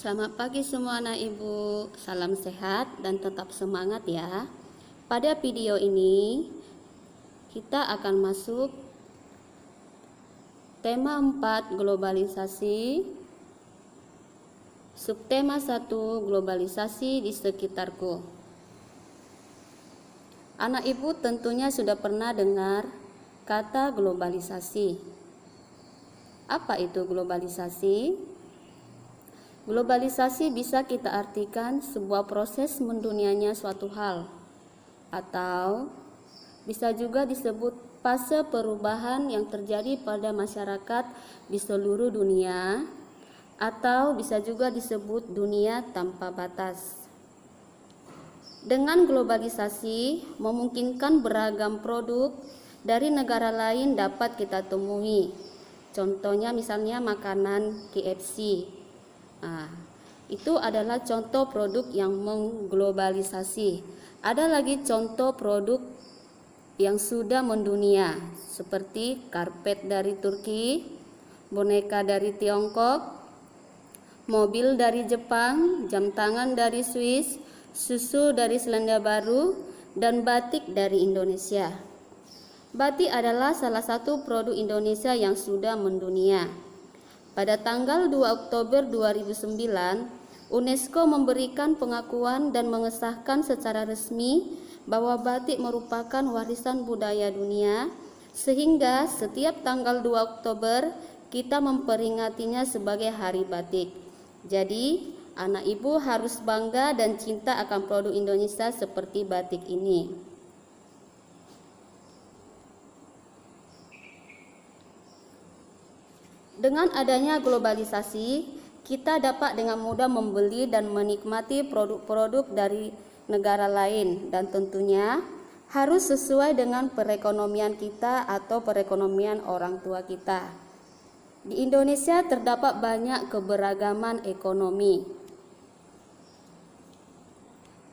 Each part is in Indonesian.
Selamat pagi semua anak ibu, salam sehat dan tetap semangat ya. Pada video ini kita akan masuk tema 4 globalisasi, subtema 1 globalisasi di sekitarku. Anak ibu tentunya sudah pernah dengar kata globalisasi. Apa itu globalisasi? Globalisasi bisa kita artikan sebuah proses mendunianya suatu hal, atau bisa juga disebut fase perubahan yang terjadi pada masyarakat di seluruh dunia, atau bisa juga disebut dunia tanpa batas. Dengan globalisasi memungkinkan beragam produk dari negara lain dapat kita temui. Contohnya misalnya makanan KFC. Nah, itu adalah contoh produk yang mengglobalisasi. Ada lagi contoh produk yang sudah mendunia, seperti karpet dari Turki, boneka dari Tiongkok, mobil dari Jepang, jam tangan dari Swiss, susu dari Selandia Baru, dan batik dari Indonesia. Batik adalah salah satu produk Indonesia yang sudah mendunia. Pada tanggal 2 Oktober 2009, UNESCO memberikan pengakuan dan mengesahkan secara resmi bahwa batik merupakan warisan budaya dunia, sehingga setiap tanggal 2 Oktober kita memperingatinya sebagai Hari Batik. Jadi, anak ibu harus bangga dan cinta akan produk Indonesia seperti batik ini. Dengan adanya globalisasi, kita dapat dengan mudah membeli dan menikmati produk-produk dari negara lain, dan tentunya harus sesuai dengan perekonomian kita atau perekonomian orang tua kita. Di Indonesia terdapat banyak keberagaman ekonomi.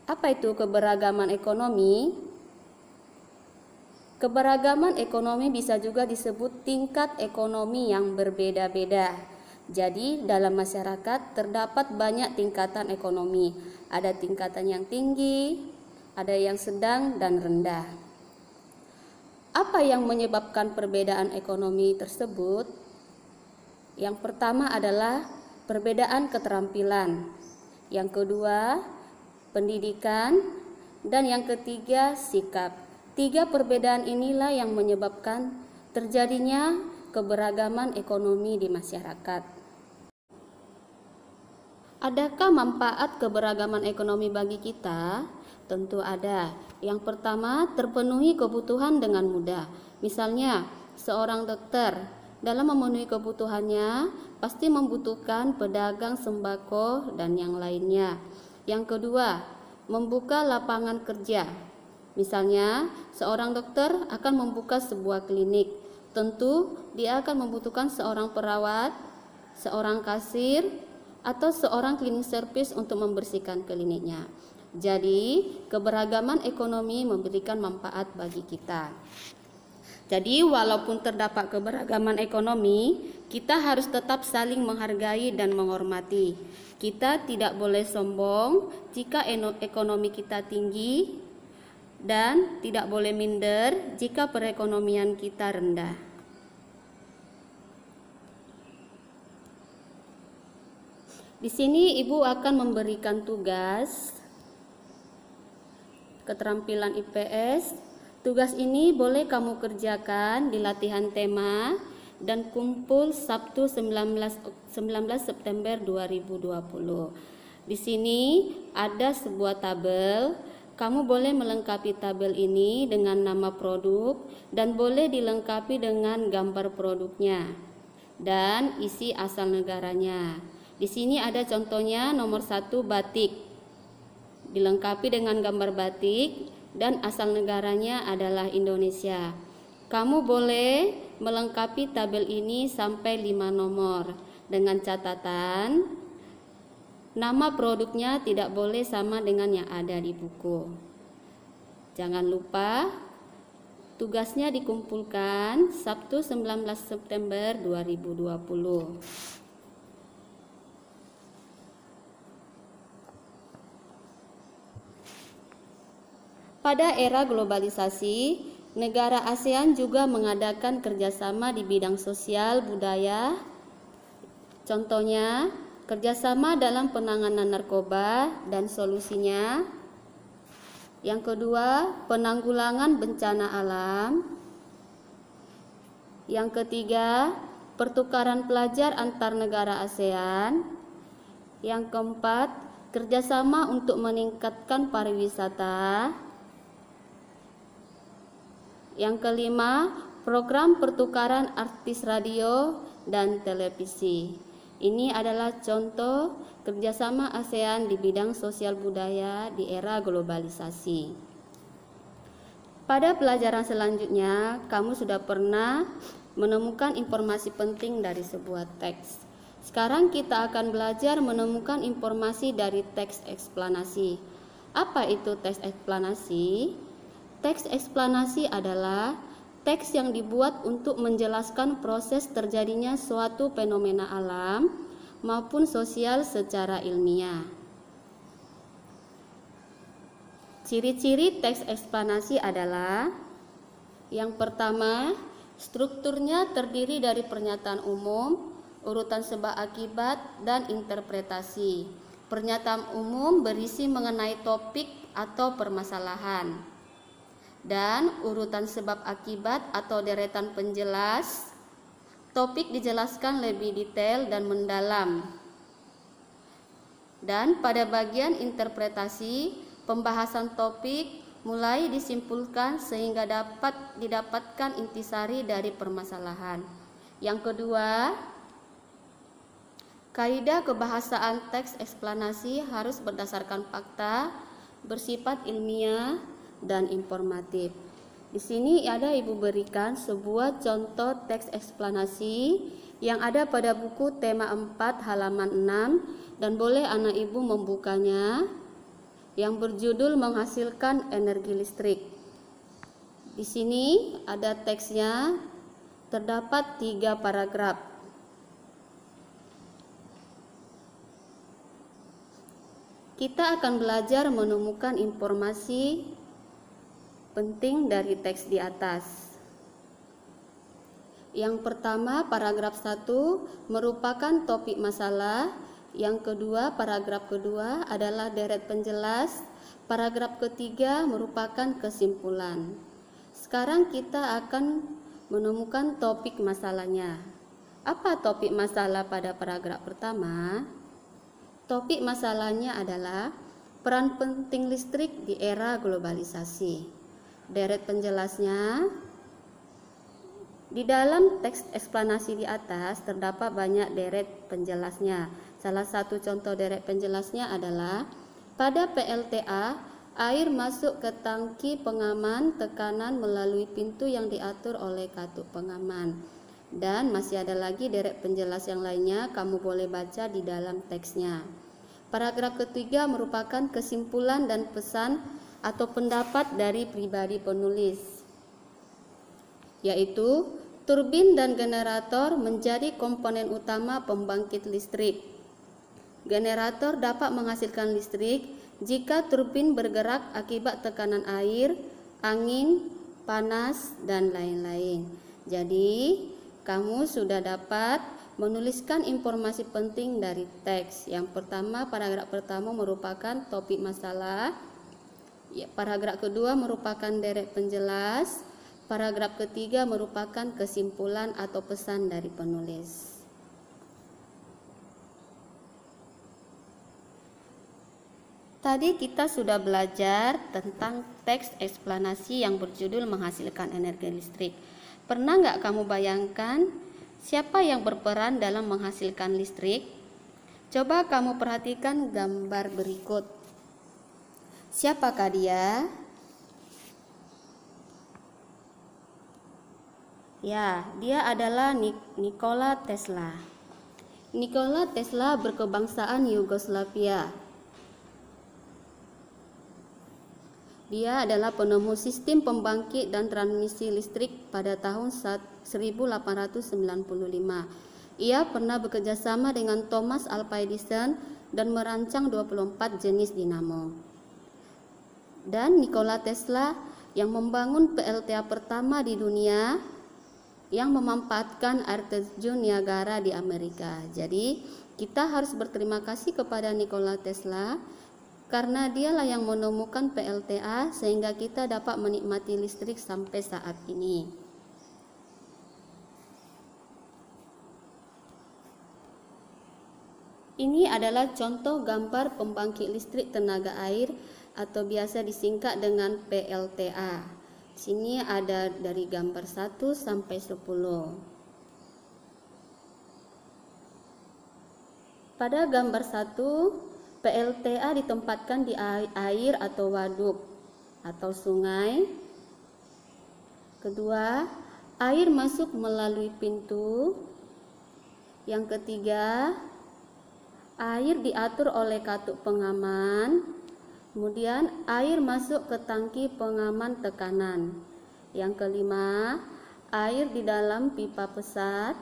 Apa itu keberagaman ekonomi? Keberagaman ekonomi bisa juga disebut tingkat ekonomi yang berbeda-beda. Jadi, dalam masyarakat terdapat banyak tingkatan ekonomi. Ada tingkatan yang tinggi, ada yang sedang dan rendah. Apa yang menyebabkan perbedaan ekonomi tersebut? Yang pertama adalah perbedaan keterampilan. Yang kedua, pendidikan, dan yang ketiga, sikap. Tiga perbedaan inilah yang menyebabkan terjadinya keberagaman ekonomi di masyarakat. Adakah manfaat keberagaman ekonomi bagi kita? Tentu ada. Yang pertama, terpenuhi kebutuhan dengan mudah. Misalnya, seorang dokter dalam memenuhi kebutuhannya pasti membutuhkan pedagang sembako dan yang lainnya. Yang kedua, membuka lapangan kerja. Misalnya, seorang dokter akan membuka sebuah klinik. Tentu, dia akan membutuhkan seorang perawat, seorang kasir, atau seorang cleaning service untuk membersihkan kliniknya. Jadi, keberagaman ekonomi memberikan manfaat bagi kita. Jadi, walaupun terdapat keberagaman ekonomi, kita harus tetap saling menghargai dan menghormati. Kita tidak boleh sombong jika ekonomi kita tinggi, dan tidak boleh minder jika perekonomian kita rendah. Di sini ibu akan memberikan tugas keterampilan IPS. Tugas ini boleh kamu kerjakan di latihan tema dan kumpul Sabtu 19 September 2020. Di sini ada sebuah tabel. Kamu boleh melengkapi tabel ini dengan nama produk dan boleh dilengkapi dengan gambar produknya dan isi asal negaranya. Di sini ada contohnya nomor 1 batik. Dilengkapi dengan gambar batik dan asal negaranya adalah Indonesia. Kamu boleh melengkapi tabel ini sampai 5 nomor dengan catatan nama produknya tidak boleh sama dengan yang ada di buku. Jangan lupa tugasnya dikumpulkan Sabtu 19 September 2020. Pada era globalisasi, negara ASEAN juga mengadakan kerjasama di bidang sosial budaya. Contohnya, kerjasama dalam penanganan narkoba dan solusinya. Yang kedua, penanggulangan bencana alam. Yang ketiga, pertukaran pelajar antar negara ASEAN. Yang keempat, kerjasama untuk meningkatkan pariwisata. Yang kelima, program pertukaran artis radio dan televisi. Ini adalah contoh kerjasama ASEAN di bidang sosial budaya di era globalisasi. Pada pelajaran selanjutnya, kamu sudah pernah menemukan informasi penting dari sebuah teks. Sekarang kita akan belajar menemukan informasi dari teks eksplanasi. Apa itu teks eksplanasi? Teks eksplanasi adalah teks yang dibuat untuk menjelaskan proses terjadinya suatu fenomena alam maupun sosial secara ilmiah. Ciri-ciri teks eksplanasi adalah: yang pertama, strukturnya terdiri dari pernyataan umum, urutan sebab akibat, dan interpretasi. Pernyataan umum berisi mengenai topik atau permasalahan, dan urutan sebab akibat atau deretan penjelas. Topik dijelaskan lebih detail dan mendalam. Dan pada bagian interpretasi, pembahasan topik mulai disimpulkan sehingga dapat didapatkan intisari dari permasalahan. Yang kedua, kaidah kebahasaan teks eksplanasi harus berdasarkan fakta, bersifat ilmiah, dan informatif. Di sini ada Ibu berikan sebuah contoh teks eksplanasi yang ada pada buku tema 4 halaman 6 dan boleh anak Ibu membukanya, yang berjudul menghasilkan energi listrik. Di sini ada teksnya, terdapat 3 paragraf. Kita akan belajar menemukan informasi penting dari teks di atas. Yang pertama, paragraf 1 merupakan topik masalah. Yang kedua, paragraf kedua adalah deret penjelas. Paragraf ketiga merupakan kesimpulan. Sekarang kita akan menemukan topik masalahnya. Apa topik masalah pada paragraf pertama? Topik masalahnya adalah peran penting listrik di era globalisasi. Deret penjelasnya, di dalam teks eksplanasi di atas terdapat banyak deret penjelasnya. Salah satu contoh deret penjelasnya adalah pada PLTA, air masuk ke tangki pengaman tekanan melalui pintu yang diatur oleh katup pengaman. Dan masih ada lagi deret penjelas yang lainnya, kamu boleh baca di dalam teksnya. Paragraf ketiga merupakan kesimpulan dan pesan atau pendapat dari pribadi penulis, yaitu turbin dan generator menjadi komponen utama pembangkit listrik. Generator dapat menghasilkan listrik jika turbin bergerak akibat tekanan air, angin, panas, dan lain-lain. Jadi, kamu sudah dapat menuliskan informasi penting dari teks. Yang pertama, paragraf pertama merupakan topik masalah. Paragraf kedua merupakan deret penjelas. Paragraf ketiga merupakan kesimpulan atau pesan dari penulis. Tadi kita sudah belajar tentang teks eksplanasi yang berjudul menghasilkan energi listrik. Pernah nggak kamu bayangkan siapa yang berperan dalam menghasilkan listrik? Coba kamu perhatikan gambar berikut. Siapakah dia? Ya, dia adalah Nikola Tesla. Nikola Tesla berkebangsaan Yugoslavia. Dia adalah penemu sistem pembangkit dan transmisi listrik pada tahun 1895. Ia pernah bekerja sama dengan Thomas Alva Edison dan merancang 24 jenis dinamo. Dan Nikola Tesla yang membangun PLTA pertama di dunia yang memanfaatkan air terjun Niagara di Amerika. Jadi kita harus berterima kasih kepada Nikola Tesla karena dialah yang menemukan PLTA sehingga kita dapat menikmati listrik sampai saat ini. Ini adalah contoh gambar pembangkit listrik tenaga air atau biasa disingkat dengan PLTA. Sini ada dari gambar 1 sampai 10. Pada gambar 1, PLTA ditempatkan di air atau waduk atau sungai. Kedua, air masuk melalui pintu. Yang ketiga, air diatur oleh katup pengaman. Kemudian air masuk ke tangki pengaman tekanan. Yang kelima, air di dalam pipa pesat.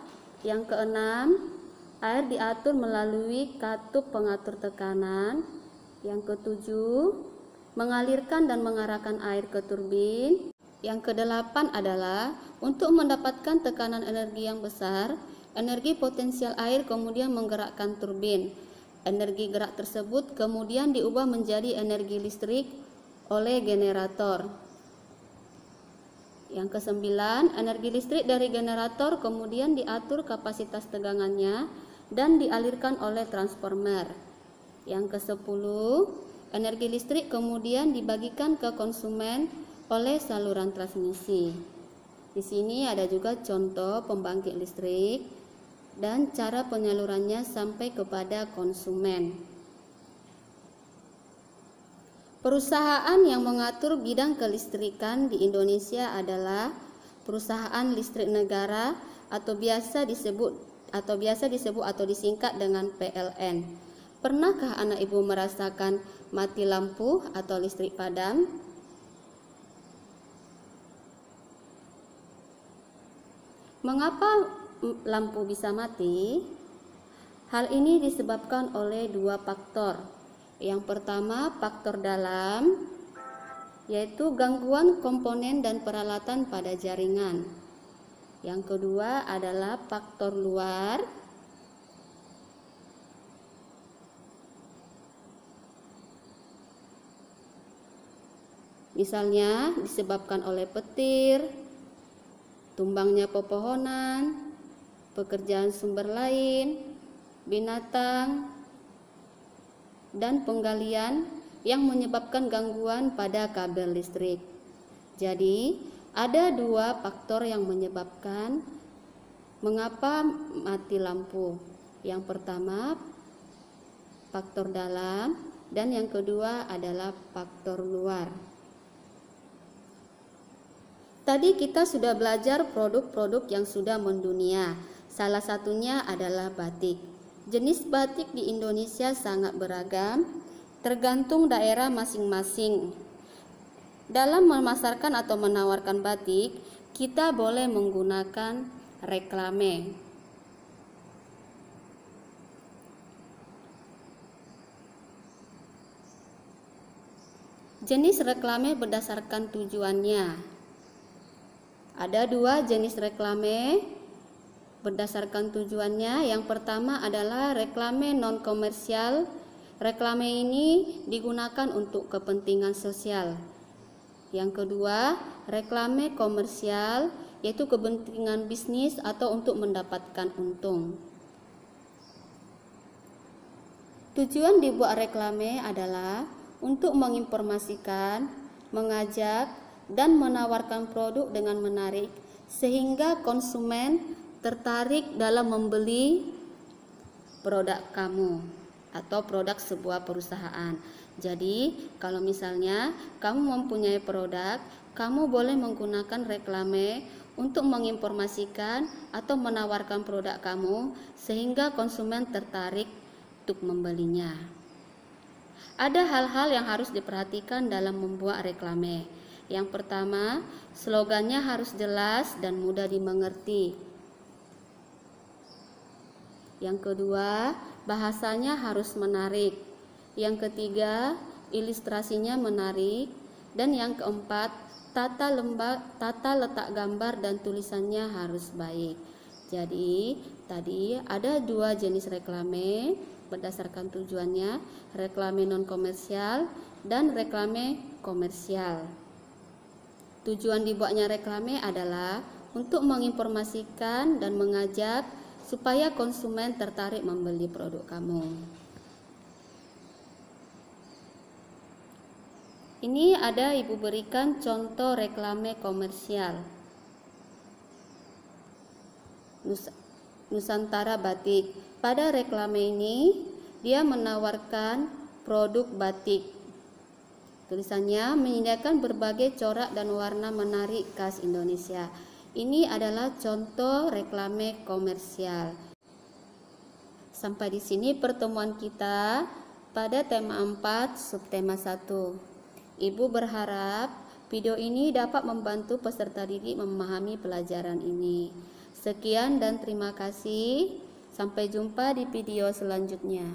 Yang keenam, air diatur melalui katup pengatur tekanan. Yang ketujuh, mengalirkan dan mengarahkan air ke turbin. Yang kedelapan adalah untuk mendapatkan tekanan energi yang besar, energi potensial air kemudian menggerakkan turbin. Energi gerak tersebut kemudian diubah menjadi energi listrik oleh generator. Yang kesembilan, energi listrik dari generator kemudian diatur kapasitas tegangannya dan dialirkan oleh transformer. Yang kesepuluh, energi listrik kemudian dibagikan ke konsumen oleh saluran transmisi. Di sini ada juga contoh pembangkit listrik dan cara penyalurannya sampai kepada konsumen. Perusahaan yang mengatur bidang kelistrikan di Indonesia adalah Perusahaan Listrik Negara atau biasa disebut atau disingkat dengan PLN. Pernahkah anak ibu merasakan mati lampu atau listrik padam? Mengapa lampu bisa mati? Hal ini disebabkan oleh dua faktor. Yang pertama, faktor dalam, yaitu gangguan komponen dan peralatan pada jaringan. Yang kedua adalah faktor luar, misalnya disebabkan oleh petir, tumbangnya pepohonan, pekerjaan sumber lain, binatang, dan penggalian yang menyebabkan gangguan pada kabel listrik. Jadi, ada dua faktor yang menyebabkan mengapa mati lampu. Yang pertama, faktor dalam, dan yang kedua adalah faktor luar. Tadi kita sudah belajar produk-produk yang sudah mendunia. Salah satunya adalah batik. Jenis batik di Indonesia sangat beragam, tergantung daerah masing-masing. Dalam memasarkan atau menawarkan batik, kita boleh menggunakan reklame. Jenis reklame berdasarkan tujuannya. Ada dua jenis reklame berdasarkan tujuannya. Yang pertama adalah reklame non-komersial. Reklame ini digunakan untuk kepentingan sosial. Yang kedua, reklame komersial, yaitu kepentingan bisnis atau untuk mendapatkan untung. Tujuan dibuat reklame adalah untuk menginformasikan, mengajak, dan menawarkan produk dengan menarik sehingga konsumen tertarik dalam membeli produk kamu atau produk sebuah perusahaan. Jadi, kalau misalnya kamu mempunyai produk, kamu boleh menggunakan reklame untuk menginformasikan atau menawarkan produk kamu sehingga konsumen tertarik untuk membelinya. Ada hal-hal yang harus diperhatikan dalam membuat reklame. Yang pertama, slogannya harus jelas dan mudah dimengerti. Yang kedua, bahasanya harus menarik. Yang ketiga, ilustrasinya menarik. Dan yang keempat, tata letak gambar dan tulisannya harus baik. Jadi tadi ada 2 jenis reklame berdasarkan tujuannya, reklame non komersial dan reklame komersial. Tujuan dibuatnya reklame adalah untuk menginformasikan dan mengajak supaya konsumen tertarik membeli produk kamu. Ini ada Ibu berikan contoh reklame komersial. Nusantara Batik. Pada reklame ini dia menawarkan produk batik. Tulisannya menyediakan berbagai corak dan warna menarik khas Indonesia. Ini adalah contoh reklame komersial. Sampai di sini pertemuan kita pada tema 4 subtema 1. Ibu berharap video ini dapat membantu peserta didik memahami pelajaran ini. Sekian dan terima kasih. Sampai jumpa di video selanjutnya.